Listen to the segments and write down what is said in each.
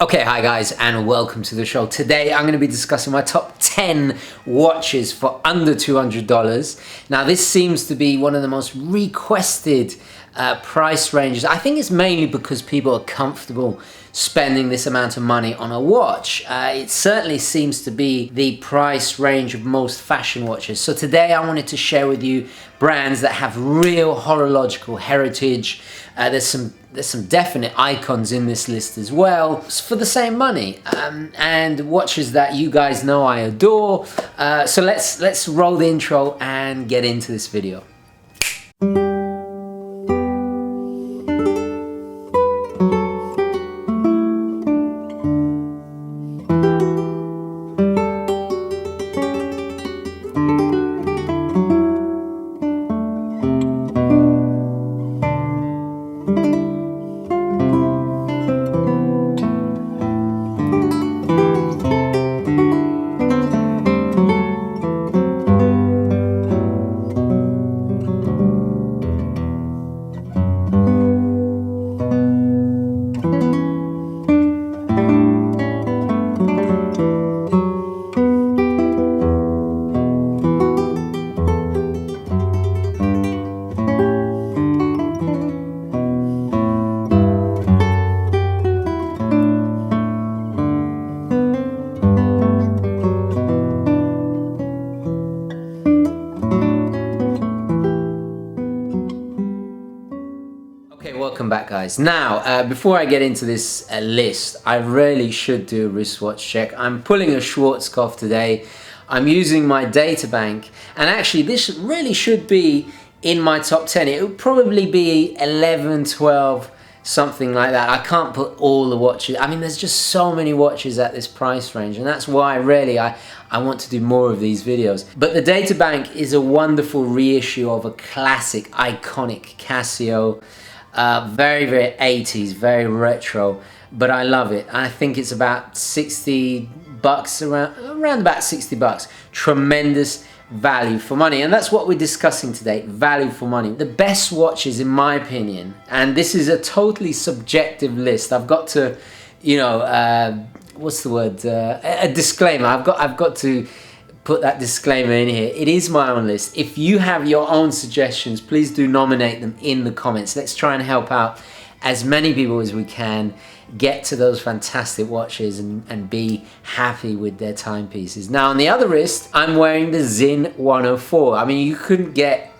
Okay, hi guys, and welcome to the show. Today I'm going to be discussing my top 10 watches for under $200. Now this seems to be one of the most requested price ranges. I think it's mainly because people are comfortable spending this amount of money on a watch. It certainly seems to be the price range of most fashion watches. So today I wanted to share with you brands that have real horological heritage. There's some definite icons in this list as well for the same money, and watches that you guys know I adore. So let's roll the intro and get into this video. Welcome back, guys. Now, before I get into this list, I really should do a wristwatch check. I'm pulling a Schwarzkopf today. I'm using my data bank, and actually this really should be in my top 10. It would probably be 11, 12, something like that. I can't put all the watches. I mean, there's just so many watches at this price range, and that's why really I want to do more of these videos. But the data bank is a wonderful reissue of a classic, iconic Casio. Very 80s, very retro, but I love it. I think it's about 60 bucks, around about 60 bucks. Tremendous value for money, and that's what we're discussing today, value for money. The best watches, in my opinion, and this is a totally subjective list. I've got to, what's the word? A disclaimer. I've got to put that disclaimer in here. It is my own list. If you have your own suggestions, please do nominate them in the comments. Let's try and help out as many people as we can get to those fantastic watches and be happy with their timepieces. Now on the other wrist, I'm wearing the Sinn 104. I mean, you couldn't get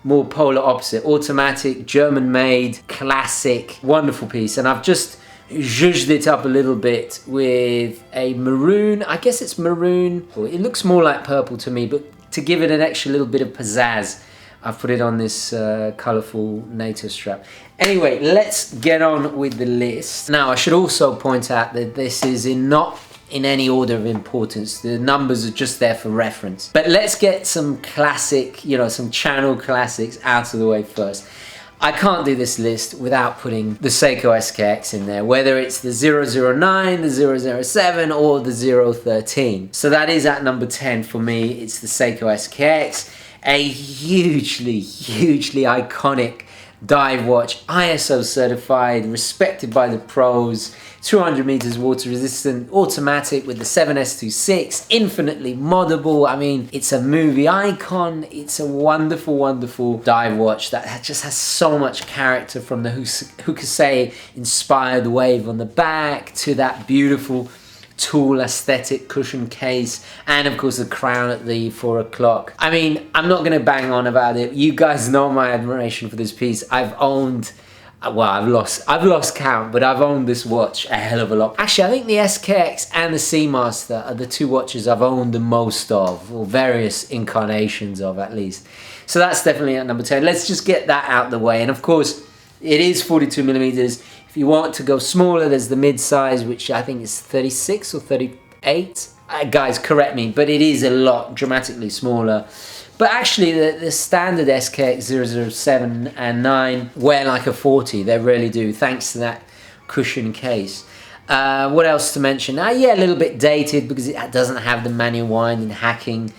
more polar opposite. Automatic, German made, classic, wonderful piece. And I've just zhuzhed it up a little bit with a maroon, I guess it's maroon. It looks more like purple to me, but to give it an extra little bit of pizzazz, I've put it on this colourful NATO strap. Anyway, let's get on with the list. Now, I should also point out that this is not in any order of importance. The numbers are just there for reference. But let's get some classic, some channel classics out of the way first. I can't do this list without putting the Seiko SKX in there, whether it's the 009, the 007, or the 013. So that is at number 10 for me. It's the Seiko SKX, a hugely iconic dive watch, ISO certified, respected by the pros, 200 meters water resistant, automatic with the 7S26, infinitely moddable. I mean, it's a movie icon. It's a wonderful dive watch that just has so much character, from the Hokusei inspired wave on the back to that beautiful tool aesthetic cushion case, and of course the crown at the 4 o'clock. I mean, I'm not going to bang on about it. You guys know my admiration for this piece. I've lost count, but I've owned this watch a hell of a lot. Actually, I think the SKX and the Seamaster are the two watches I've owned the most of, or various incarnations of at least. So that's definitely at number 10. Let's just get that out the way. And of course, it is 42 millimeters. If you want to go smaller, there's the mid-size, which I think is 36 or 38. Guys, correct me, but it is a lot, dramatically smaller. But actually, the standard SKX 007 and 9 wear like a 40. They really do, thanks to that cushion case. What else to mention? Yeah, a little bit dated because it doesn't have the manual winding hacking.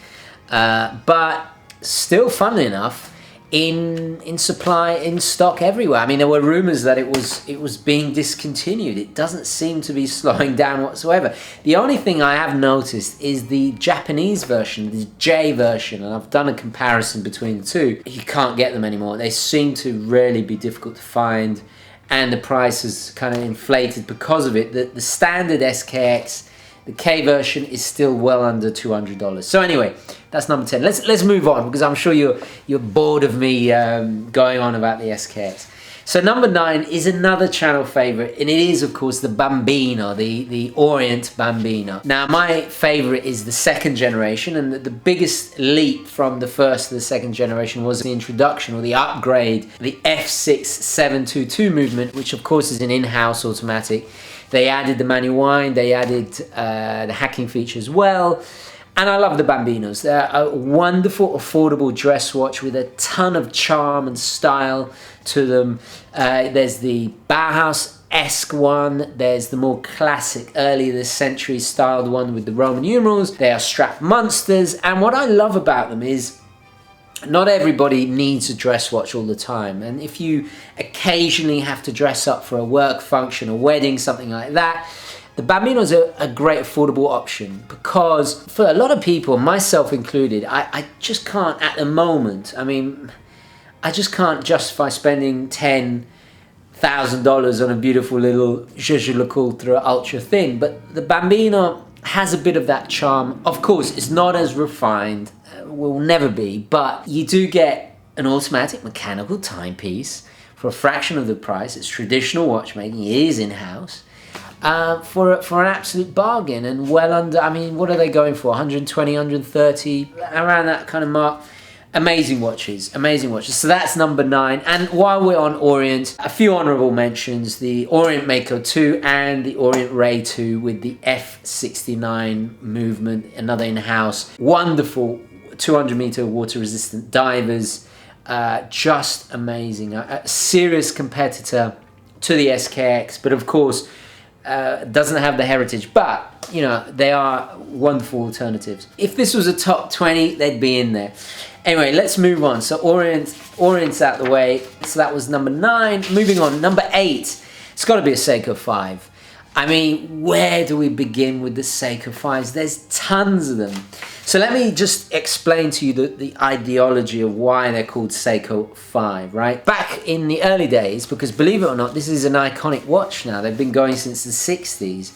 But still, funnily enough, in supply, in stock everywhere. I mean, there were rumors that it was being discontinued. It doesn't seem to be slowing down whatsoever. The only thing I have noticed is the Japanese version, the J version, and I've done a comparison between the two. You can't get them anymore. They seem to really be difficult to find, and the price is kind of inflated because of it. The standard SKX, the K version, is still well under $200. So anyway, that's number 10. Let's move on, because I'm sure you're bored of me going on about the SKX. So number 9 is another channel favorite, and it is of course the Bambino, the Orient Bambino. Now my favorite is the second generation, and the biggest leap from the first to the second generation was the introduction or the upgrade, the F6722 movement, which of course is an in-house automatic. They added the manual wind, they added the hacking feature as well. And I love the Bambinos. They're a wonderful, affordable dress watch with a ton of charm and style to them. There's the Bauhaus-esque one. There's the more classic, early this century styled one with the Roman numerals. They are strap monsters. And what I love about them is not everybody needs a dress watch all the time. And if you occasionally have to dress up for a work function, a wedding, something like that, the Bambino is a great affordable option, because for a lot of people, myself included, I just can't at the moment. I mean, I just can't justify spending $10,000 on a beautiful little Jaeger ultra thin. But the Bambino has a bit of that charm. Of course, it's not as refined, will never be, but you do get an automatic mechanical timepiece for a fraction of the price. It's traditional watchmaking. It is in-house. For an absolute bargain, and well under, I mean, what are they going for? 120, 130, around that kind of mark. Amazing watches, amazing watches. So that's number 9. And while we're on Orient, a few honorable mentions: the Orient Mako 2 and the Orient Ray 2 with the F69 movement, another in-house. Wonderful 200-meter water-resistant divers. Just amazing. A serious competitor to the SKX, but of course, doesn't have the heritage, but you know, they are wonderful alternatives. If this was a top 20, they'd be in there. Anyway, let's move on. So Orient's out the way. So that was number 9. Moving on, number 8. It's got to be a Seiko 5. I mean, where do we begin with the Seiko 5s? There's tons of them. So let me just explain to you the ideology of why they're called Seiko 5, right? Back in the early days, because believe it or not, this is an iconic watch now. They've been going since the 60s.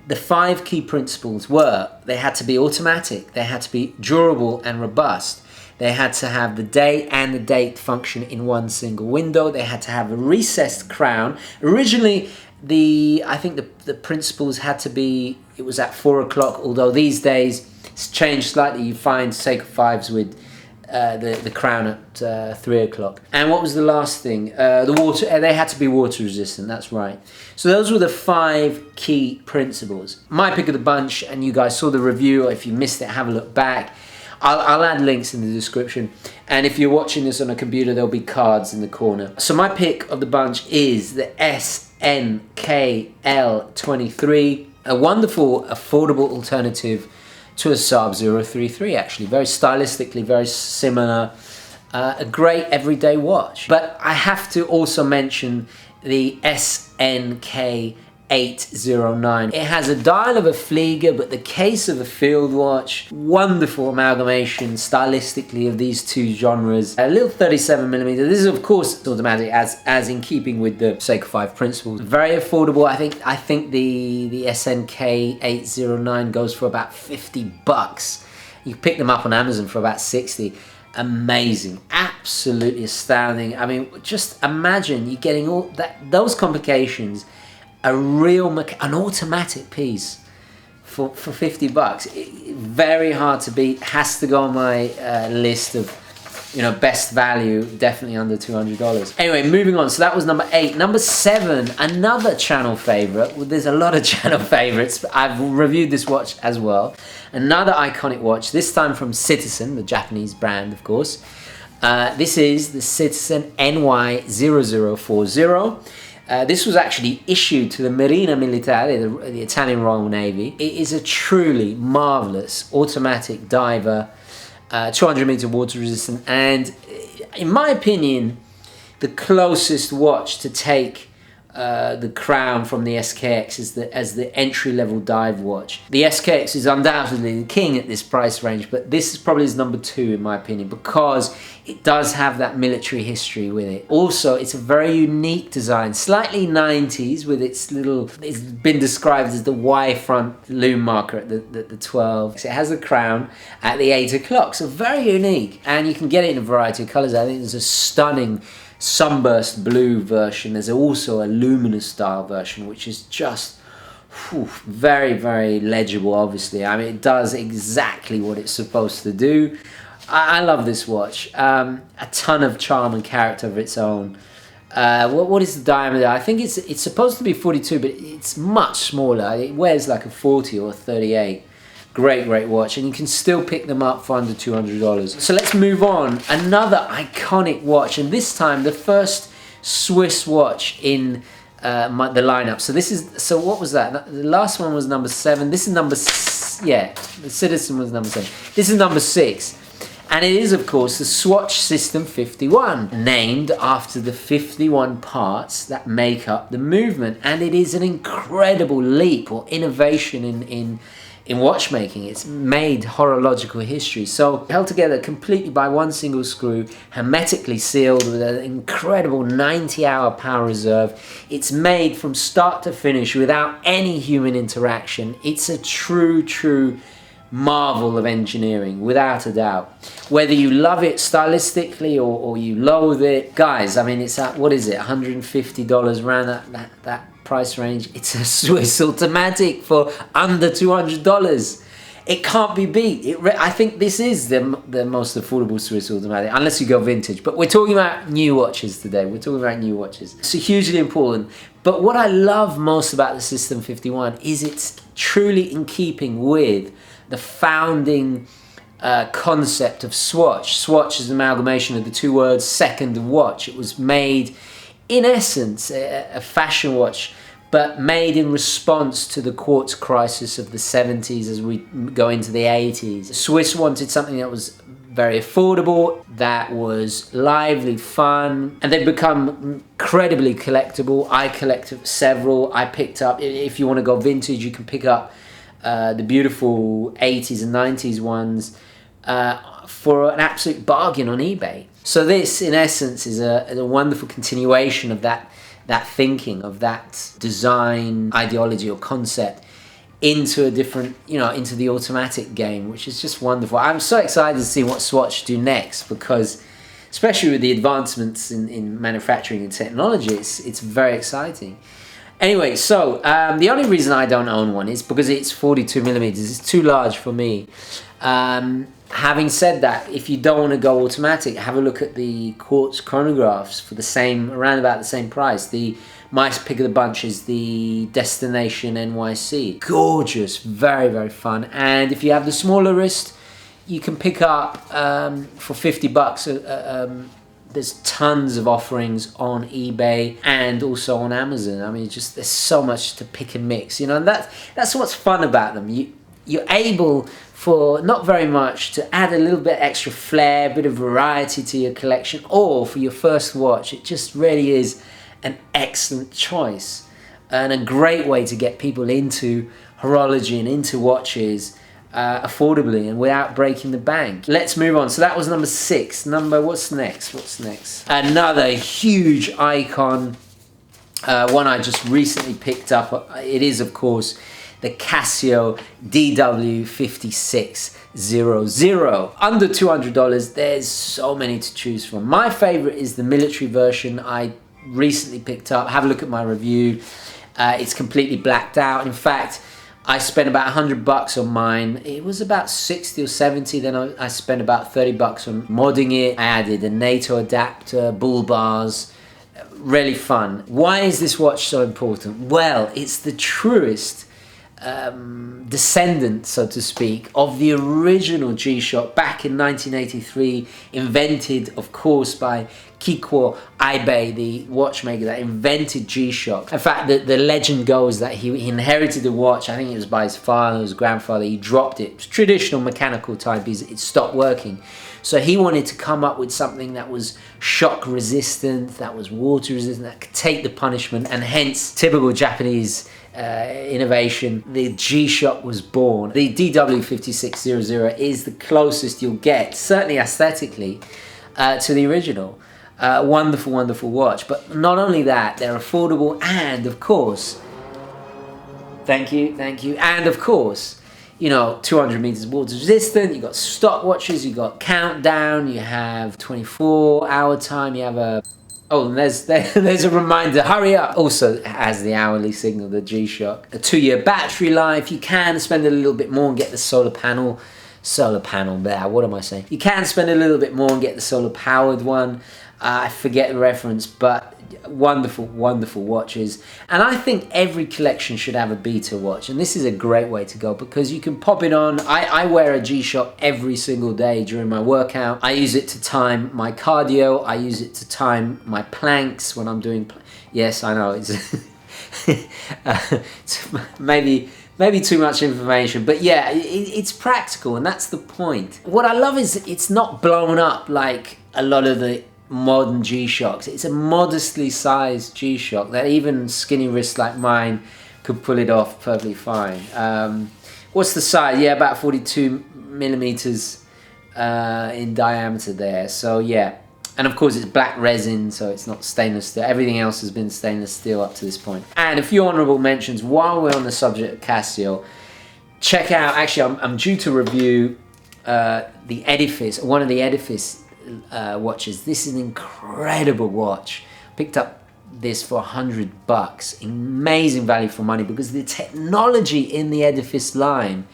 The 5 key principles were: they had to be automatic, they had to be durable and robust, they had to have the day and the date function in one single window, they had to have a recessed crown. Originally, I think the principles had to be, it was at 4 o'clock, although these days it's changed slightly. You find Seiko 5s with the crown at 3 o'clock. And what was the last thing? The water, they had to be water resistant, that's right. So those were the 5 key principles. My pick of the bunch, and you guys saw the review. If you missed it, have a look back. I'll add links in the description. And if you're watching this on a computer, there'll be cards in the corner. So my pick of the bunch is the SNKL23, a wonderful, affordable alternative to a Saab 033, actually. Very stylistically, very similar. A great everyday watch. But I have to also mention the SNK809. It has a dial of a Flieger, but the case of a field watch. Wonderful amalgamation stylistically of these two genres. A little 37mm. This is of course automatic, as in keeping with the Seiko 5 principles. Very affordable. I think the SNK809 goes for about $50. You pick them up on Amazon for about 60. Amazing, absolutely astounding. I mean, just imagine you getting all those complications. An automatic piece for $50. Very hard to beat. Has to go on my list of, you know, best value. Definitely under $200. Anyway, moving on. So that was number 8. Number 7, another channel favorite. Well, there's a lot of channel favorites. I've reviewed this watch as well. Another iconic watch. This time from Citizen, the Japanese brand, of course. This is the Citizen NY0040. This was actually issued to the Marina Militare, the Italian Royal Navy. It is a truly marvelous automatic diver, 200-meter water resistant, and in my opinion, the closest watch to take the crown from the SKX as the entry-level dive watch. The SKX is undoubtedly the king at this price range, but this is probably his number 2 in my opinion, because it does have that military history with it. Also, it's a very unique design, slightly 90s with its little, it's been described as the Y front lume marker at the 12. So it has a crown at the 8 o'clock, so very unique, and you can get it in a variety of colors. I think there's a stunning sunburst blue version. There's also a luminous style version, which is just very, very legible, obviously. I mean, it does exactly what it's supposed to do. I love this watch. A ton of charm and character of its own. What is the diameter? I think it's supposed to be 42, but it's much smaller. It wears like a 40 or a 38. Great watch, and you can still pick them up for under $200. So let's move on. Another iconic watch, and this time the first Swiss watch in the lineup. So what was that? The last one was number 7. This is number the Citizen was number 7. This is number 6. And it is, of course, the Swatch System 51, named after the 51 parts that make up the movement. And it is an incredible leap or innovation in watchmaking. It's made horological history. So held together completely by one single screw, hermetically sealed with an incredible 90-hour power reserve. It's made from start to finish without any human interaction. It's a true marvel of engineering, without a doubt. Whether you love it stylistically or you loathe it, guys, I mean, it's at, what is it, $150 around that price range. It's a Swiss automatic for under $200. It can't be beat. I think this is the most affordable Swiss automatic, unless you go vintage. But we're talking about new watches today. We're talking about new watches. So hugely important. But what I love most about the System 51 is it's truly in keeping with the founding concept of Swatch. Swatch is an amalgamation of the two words second and watch. It was made, in essence, a fashion watch, but made in response to the quartz crisis of the 70s as we go into the 80s. The Swiss wanted something that was very affordable, that was lively, fun, and they've become incredibly collectible. I collected several. I picked up, if you want to go vintage, you can pick up the beautiful 80s and 90s ones for an absolute bargain on eBay. So this, in essence, is a wonderful continuation of that thinking, of that design ideology or concept into a different, into the automatic game, which is just wonderful. I'm so excited to see what Swatch do next, because especially with the advancements in manufacturing and technology, it's very exciting. Anyway, so the only reason I don't own one is because it's 42 millimeters. It's too large for me. Having said that, if you don't want to go automatic, have a look at the quartz chronographs for around about the same price. My pick of the bunch is the Destination NYC. Gorgeous, very, very fun. And if you have the smaller wrist, you can pick up for $50. There's tons of offerings on eBay and also on Amazon. I mean, there's so much to pick and mix, and that's what's fun about them. You're able, for not very much, to add a little bit extra flair, a bit of variety to your collection, or for your first watch, it just really is an excellent choice and a great way to get people into horology and into watches affordably and without breaking the bank. Let's move on. So that was number 6. What's next? Another huge icon, one I just recently picked up. It is, of course, the Casio Dw 5600. Under $200, there's so many to choose from. My favorite is the military version I recently picked up. Have a look at my review. It's completely blacked out. In fact, I spent about $100 on mine. It was about 60 or 70. Then I spent about $30 on modding it. I added a NATO adapter, bull bars. Really fun. Why is this watch so important? Well, it's the truest descendant, so to speak, of the original G-Shock back in 1983, invented, of course, by Kikuo Aibe, the watchmaker that invented G-Shock. In fact, the legend goes that he inherited the watch, I think it was by his father, his grandfather. He dropped it. It was traditional mechanical type, it stopped working. So he wanted to come up with something that was shock resistant, that was water resistant, that could take the punishment, and hence typical Japanese innovation, the G-Shock was born. The DW5600 is the closest you'll get, certainly aesthetically, to the original. Wonderful, wonderful watch. But not only that, they're affordable, and of course, thank you, and of course, you know, 200 meters water resistant. You got stopwatches, you got countdown, you have 24-hour time, you have a and there's a reminder, hurry up. Also has the hourly signal, the G-Shock. A 2-year battery life. You can spend a little bit more and get the solar panel, what am I saying? You can spend a little bit more and get the solar powered one. I forget the reference, but wonderful, wonderful watches. And I think every collection should have a beta watch, and this is a great way to go because you can pop it on. I wear a G-Shock every single day during my workout. I use it to time my cardio. I use it to time my planks when I'm doing yes, I know it's maybe too much information, but yeah, it's practical, and that's the point. What I love is it's not blown up like a lot of the modern G-Shocks. It's a modestly sized G-Shock that even skinny wrists like mine could pull it off perfectly fine. What's the size? Yeah, about 42 millimeters in diameter there. So yeah, and of course it's black resin, so it's not stainless steel. Everything else has been stainless steel up to this point. And a few honorable mentions while we're on the subject of Casio. Check out, actually I'm due to review the Edifice, one of the Edifice watches. This is an incredible watch. Picked up this for $100. Amazing value for money because the technology in the Edifice line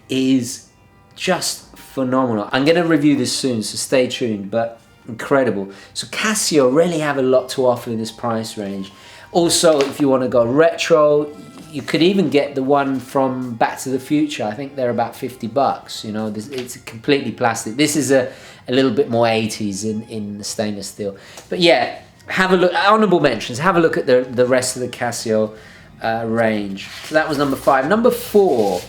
is just phenomenal. I'm going to review this soon, so stay tuned, but incredible. So Casio really have a lot to offer in this price range. Also, if you want to go retro, you could even get the one from Back to the Future. I think they're about $50. You know, it's completely plastic. This is a little bit more 80s in the stainless steel. But yeah, have a look. Honorable mentions. Have a look at the rest of the Casio range. So that was number 5. Number 4.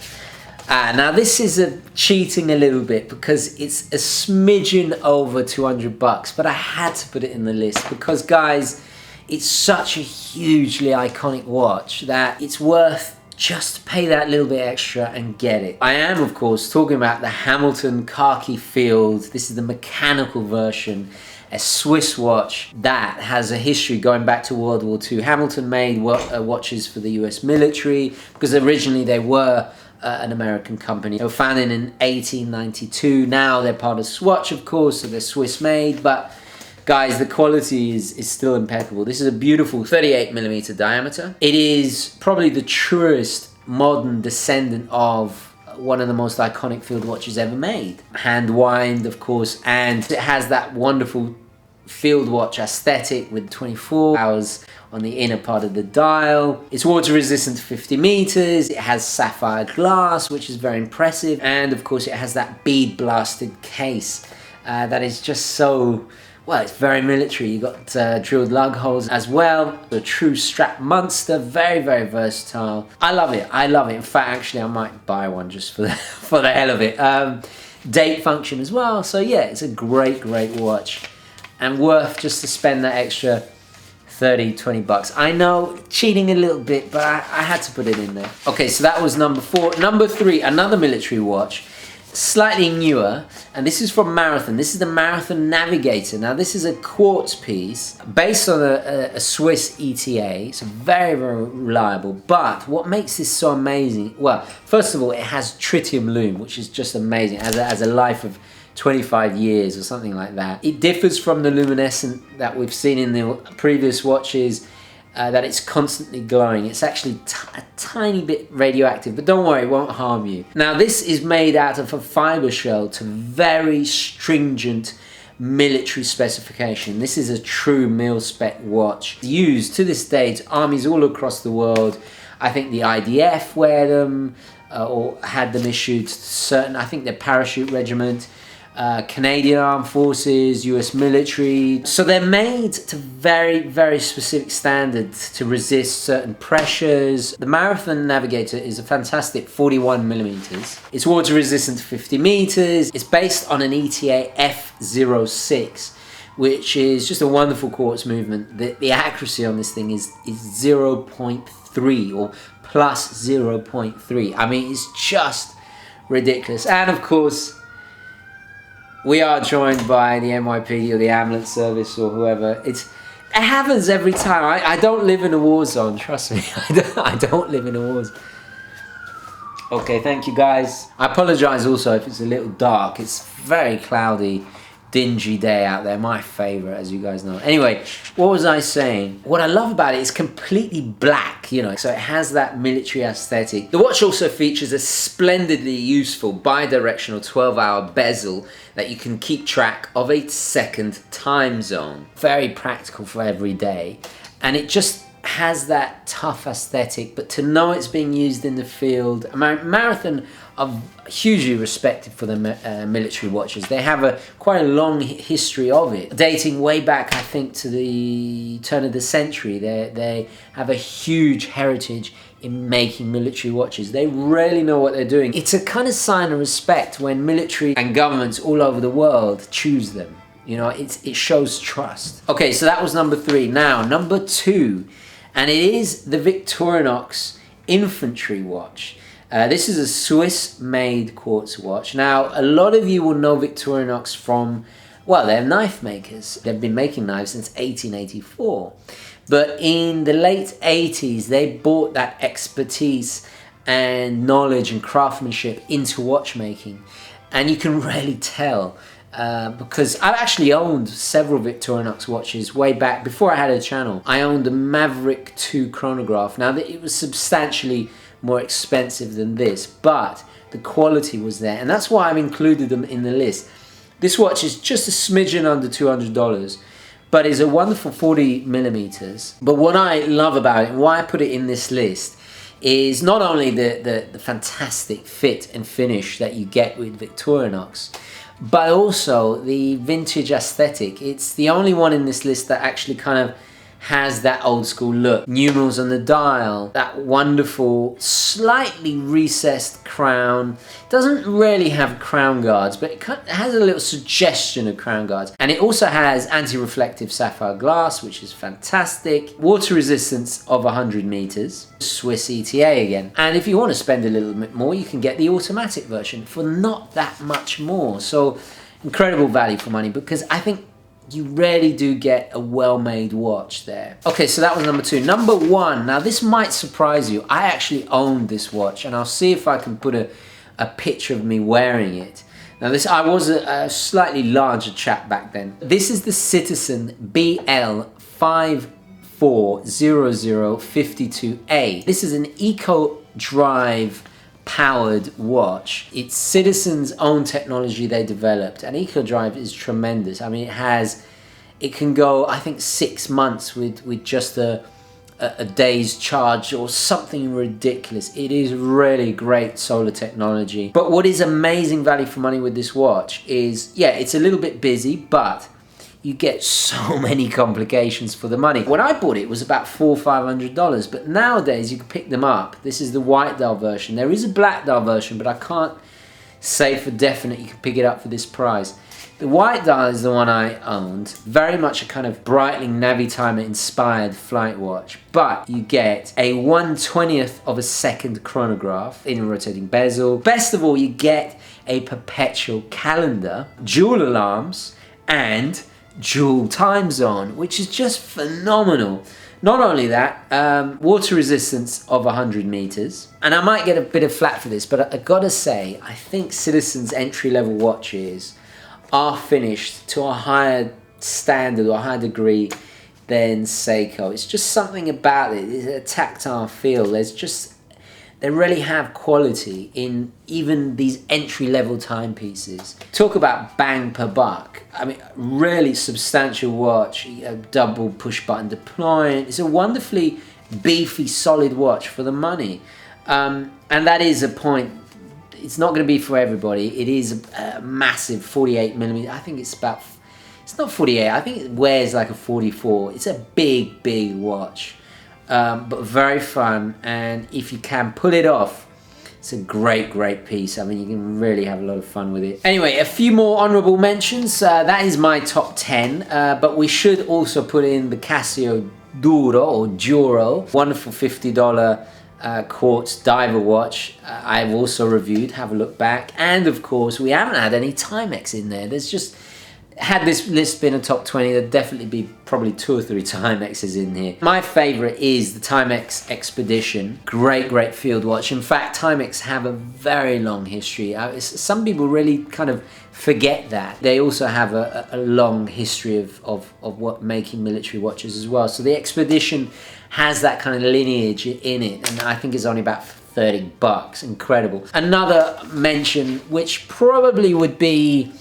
Now this is cheating a little bit because it's a smidgen over $200, but I had to put it in the list because, guys, it's such a hugely iconic watch that it's worth just pay that little bit extra and get it. I am, of course, talking about the Hamilton Khaki Field. This is the mechanical version, a Swiss watch that has a history going back to World War II. Hamilton made watches for the US military because originally they were an American company. They were founded in 1892. Now they're part of Swatch, of course, so they're Swiss made, but guys, the quality is still impeccable. This is a beautiful 38mm diameter. It is probably the truest modern descendant of one of the most iconic field watches ever made. Hand wind, of course, and it has that wonderful field watch aesthetic with 24 hours on the inner part of the dial. It's water resistant to 50 meters. It has sapphire glass, which is very impressive. And of course, it has that bead blasted case that is just so, well, it's very military. You got drilled lug holes as well. A true strap monster, very, very versatile. I love it. I love it. In fact, actually, I might buy one just for for the hell of it. Date function as well. So yeah, it's a great, great watch and worth just to spend that extra 30, 20 bucks. I know, cheating a little bit, but I had to put it in there. Okay, so that was number 4. Number 3, another military watch. Slightly newer, and this is from Marathon. This is the Marathon Navigator. Now this is a quartz piece based on a Swiss ETA. It's very, very reliable, but what makes this so amazing, well, first of all, it has tritium lume, which is just amazing. It has a life of 25 years or something like that. It differs from the luminescent that we've seen in the previous watches, that it's constantly glowing. It's actually a tiny bit radioactive, but don't worry, it won't harm you. Now this is made out of a fiber shell to very stringent military specification. This is a true mil-spec watch. Used to this day to armies all across the world. I think the IDF wear them, or had them issued to certain, I think their parachute regiment. Canadian Armed Forces, US military. So they're made to very, very specific standards to resist certain pressures. The Marathon Navigator is a fantastic 41 millimeters. It's water resistant to 50 meters. It's based on an ETA F06, which is just a wonderful quartz movement. The accuracy on this thing is 0.3 or plus 0.3. I mean, it's just ridiculous. And of course, we are joined by the NYPD or the ambulance service or whoever. It happens every time. I don't live in a war zone, trust me. I don't live in a war zone. Okay, thank you guys. I apologize also if it's a little dark. It's very cloudy, dingy day out there. My favorite, as you guys know. Anyway, what was I saying? What I love about it is completely black, you know, so it has that military aesthetic. The watch also features a splendidly useful bi-directional 12-hour bezel that you can keep track of a second time zone. Very practical for every day. And it just has that tough aesthetic, but to know it's being used in the field. Marathon are hugely respected for their military watches. They have quite a long history of it, dating way back, I think, to the turn of the century. They have a huge heritage in making military watches. They really know what they're doing. It's a kind of sign of respect when military and governments all over the world choose them. You know, it shows trust. Okay, so that was number 3. Now, number 2, and it is the Victorinox Infantry watch. This is a Swiss-made quartz watch. Now, a lot of you will know Victorinox from, well, they're knife makers. They've been making knives since 1884. But in the late 80s, they brought that expertise and knowledge and craftsmanship into watchmaking. And you can really tell. Because I've actually owned several Victorinox watches way back before I had a channel. I owned the Maverick 2 chronograph. Now, it was substantially more expensive than this, but the quality was there, and that's why I've included them in the list. This watch is just a smidgen under $200, but is a wonderful 40 millimeters. But what I love about it, and why I put it in this list, is not only the fantastic fit and finish that you get with Victorinox, but also the vintage aesthetic. It's the only one in this list that actually kind of has that old school look. Numerals on the dial, that wonderful, slightly recessed crown. Doesn't really have crown guards, but it has a little suggestion of crown guards. And it also has anti-reflective sapphire glass, which is fantastic. Water resistance of 100 meters. Swiss ETA again. And if you want to spend a little bit more, you can get the automatic version for not that much more. So incredible value for money, because I think you rarely do get a well-made watch there. Okay, so that was number 2. Number 1, now this might surprise you. I actually owned this watch, and I'll see if I can put a picture of me wearing it. Now I was a slightly larger chap back then. This is the Citizen BL540052A. This is an Eco Drive powered watch. It's Citizen's own technology they developed, and EcoDrive is tremendous. I mean, it can go, I think, 6 months with just a day's charge or something ridiculous. It is really great solar technology. But what is amazing value for money with this watch is, yeah, it's a little bit busy, but you get so many complications for the money. When I bought it, it was about $400 or $500, but nowadays you can pick them up. This is the white dial version. There is a black dial version, but I can't say for definite you can pick it up for this price. The white dial is the one I owned. Very much a kind of Breitling Navitimer inspired flight watch, but you get a 1/20th of a second chronograph in a rotating bezel. Best of all, you get a perpetual calendar, dual alarms, and dual time zone, which is just phenomenal. Not only that, water resistance of 100 meters. And I might get a bit of flack for this, but I gotta say, I think Citizen's entry-level watches are finished to a higher standard or a higher degree than Seiko. It's just something about it. It's a tactile feel. They really have quality in even these entry-level timepieces. Talk about bang per buck. I mean, really substantial watch, a double push-button deployment. It's a wonderfully beefy, solid watch for the money. And that is a point it's not going to be for everybody. It is a massive 48mm. I think it's about, it's not 48, I think it wears like a 44. It's a big watch, but very fun, and if you can pull it off, it's a great piece. I mean, you can really have a lot of fun with it. Anyway, a few more honorable mentions. That is my top 10, but we should also put in the Casio Dw, wonderful $50 quartz diver watch. I've also reviewed, have a look back. And of course, we haven't had any Timex in there. There's just, had this list been a top 20, there'd definitely be probably 2 or 3 Timexes in here. My favorite is the Timex Expedition. Great field watch. In fact, Timex have a very long history. Some people really kind of forget that. They also have a long history of what making military watches as well. So the Expedition has that kind of lineage in it, and I think it's only about $30. Incredible. Another mention, which probably would be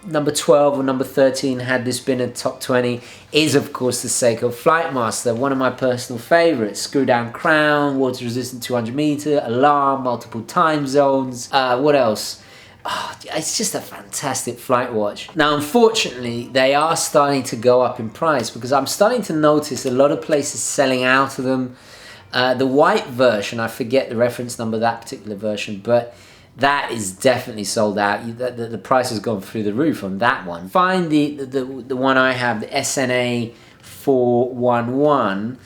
number 12 or number 13 had this been a top 20, is of course the Seiko Flightmaster, one of my personal favorites. Screw down crown, water resistant 200 meter, alarm, multiple time zones. What else? Oh, it's just a fantastic flight watch. Now, unfortunately, they are starting to go up in price because I'm starting to notice a lot of places selling out of them. The white version, I forget the reference number of that particular version, but that is definitely sold out. The price has gone through the roof on that one. Find the one I have, the SNA 411,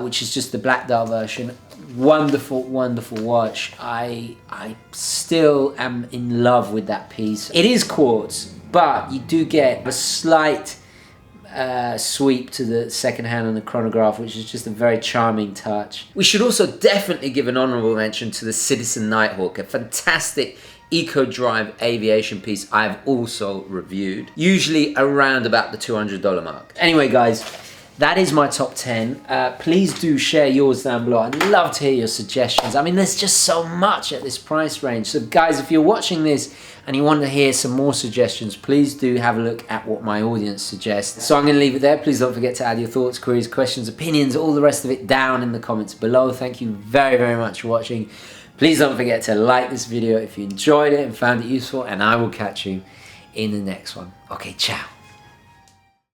which is just the black dial version. Wonderful watch. I still am in love with that piece. It is quartz, but you do get a slight sweep to the second hand on the chronograph, which is just a very charming touch. We should also definitely give an honorable mention to the Citizen Nighthawk, a fantastic eco-drive aviation piece I've also reviewed, usually around about the $200 mark. Anyway guys, that is my top 10. Please do share yours down below. I'd love to hear your suggestions. I mean, there's just so much at this price range. So guys, if you're watching this and you want to hear some more suggestions, please do have a look at what my audience suggests. So I'm going to leave it there. Please don't forget to add your thoughts, queries, questions, opinions, all the rest of it down in the comments below. Thank you very much for watching. Please don't forget to like this video if you enjoyed it and found it useful, and I will catch you in the next one. Okay, ciao.